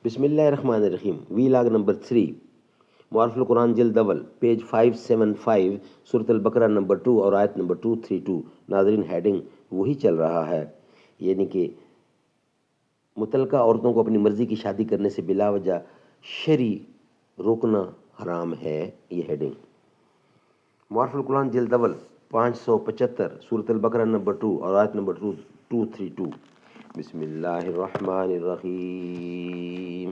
بسم اللہ الرحمن الرحیم. وی لاگ نمبر 3 معارف القرآن جلد اول پیج 575 سورۃ البقرہ نمبر 2 اور آیت نمبر 232. ناظرین ہیڈنگ وہی چل رہا ہے، یعنی کہ متعلقہ عورتوں کو اپنی مرضی کی شادی کرنے سے بلا وجہ شرعی روکنا حرام ہے. یہ ہیڈنگ معارف القرآن جلد اول 575 سورۃ البقرہ نمبر 2 اور آیت نمبر 232. بسم اللہ الرحمن الرحیم.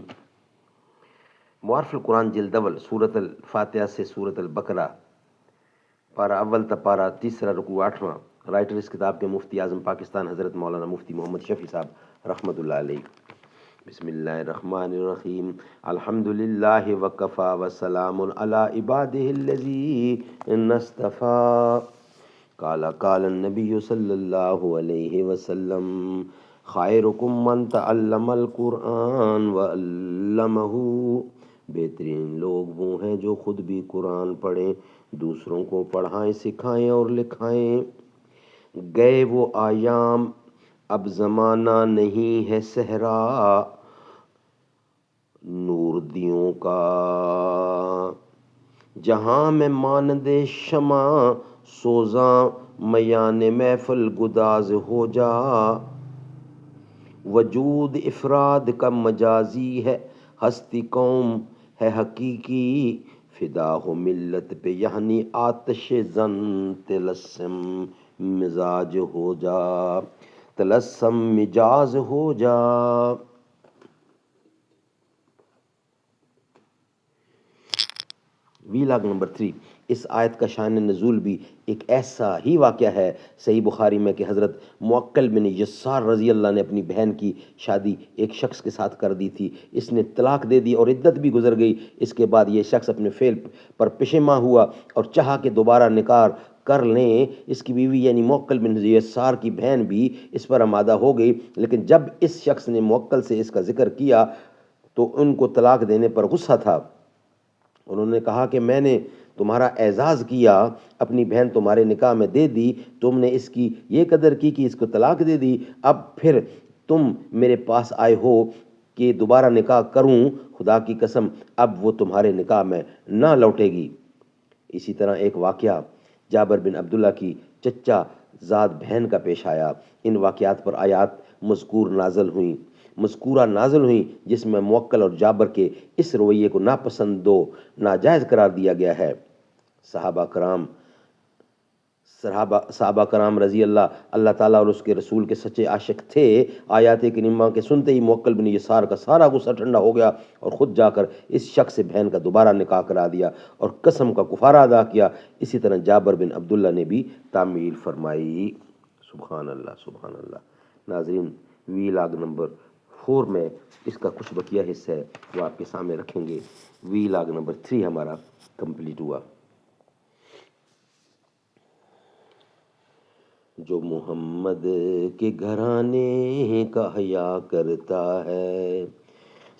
معارف القرآن جلد اول سورۃ الفاتحہ سے سورۃ البقرہ، پارہ اول تا پارہ تیسرا، رکوع 8واں. رائٹر اس کتاب کے مفتی اعظم پاکستان حضرت مولانا مفتی محمد شفیع صاحب رحمۃ اللہ علیہ. بسم اللہ الرحمن الرحیم. الحمد للہ وکفی وسلام علی عبادہ الذین اصطفی. قال النبی صلی اللہ علیہ وسلم خیرکم من تعلم القرآن وعلمہ. بہترین لوگ وہ ہیں جو خود بھی قرآن پڑھیں، دوسروں کو پڑھائیں، سکھائیں اور لکھائیں. گئے وہ ایام، اب زمانہ نہیں ہے صحرا نور دیوں کا، جہاں میں مانند شمع سوزاں میان محفل گداز ہو جا. وجود افراد کا مجازی ہے، ہستی قوم ہے حقیقی. فدا ہو ملت پہ یعنی آتش زن تلسم مزاج ہو جا، تلسم مجاز ہو جا. وی لاگ نمبر 3. اس آیت کا شان نزول بھی ایک ایسا ہی واقعہ ہے صحیح بخاری میں کہ حضرت معقل بن یسار رضی اللہ نے اپنی بہن کی شادی ایک شخص کے ساتھ کر دی تھی. اس نے طلاق دے دی اور عدت بھی گزر گئی. اس کے بعد یہ شخص اپنے فعل پر پشیماں ہوا اور چاہا کہ دوبارہ نکاح کر لیں. اس کی بیوی یعنی معقل بن یسار کی بہن بھی اس پر آمادہ ہو گئی، لیکن جب اس شخص نے معقل سے اس کا ذکر کیا تو ان کو طلاق دینے پر غصہ تھا. انہوں نے کہا کہ میں نے تمہارا اعزاز کیا، اپنی بہن تمہارے نکاح میں دے دی، تم نے اس کی یہ قدر کی کہ اس کو طلاق دے دی، اب پھر تم میرے پاس آئے ہو کہ دوبارہ نکاح کروں. خدا کی قسم اب وہ تمہارے نکاح میں نہ لوٹے گی. اسی طرح ایک واقعہ جابر بن عبداللہ کی چچا زاد بہن کا پیش آیا. ان واقعات پر آیات مذکورہ نازل ہوئیں جس میں موکل اور جابر کے اس رویے کو ناپسند و ناجائز قرار دیا گیا ہے. صحابہ کرام رضی اللہ تعالیٰ اور اس کے رسول کے سچے عاشق تھے. آیات کریمہ کے سنتے ہی موکل بن یسار کا سارا غصہ ٹھنڈا ہو گیا اور خود جا کر اس شخص سے بہن کا دوبارہ نکاح کرا دیا اور قسم کا کفارہ ادا کیا. اسی طرح جابر بن عبداللہ نے بھی تعمیل فرمائی. سبحان اللہ سبحان اللہ. ناظرین وی لاگ نمبر 4 میں اس کا کچھ بقیہ حصہ ہے وہ آپ کے سامنے رکھیں گے. وی لاگ نمبر 3 ہمارا کمپلیٹ ہوا. جو محمد کے گھرانے کا حیا کرتا ہے،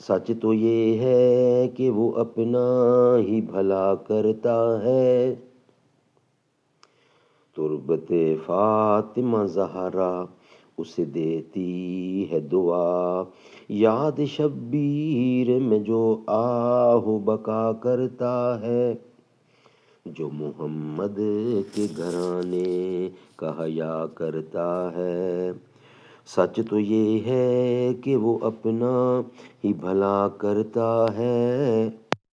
سچ تو یہ ہے کہ وہ اپنا ہی بھلا کرتا ہے. تربت فاطمہ زہرا اسے دیتی ہے دعا، یاد شبیر میں جو آہ و بکا کرتا ہے. جو محمد کے گھرانے کا حیا کرتا ہے، سچ تو یہ ہے کہ وہ اپنا ہی بھلا کرتا ہے.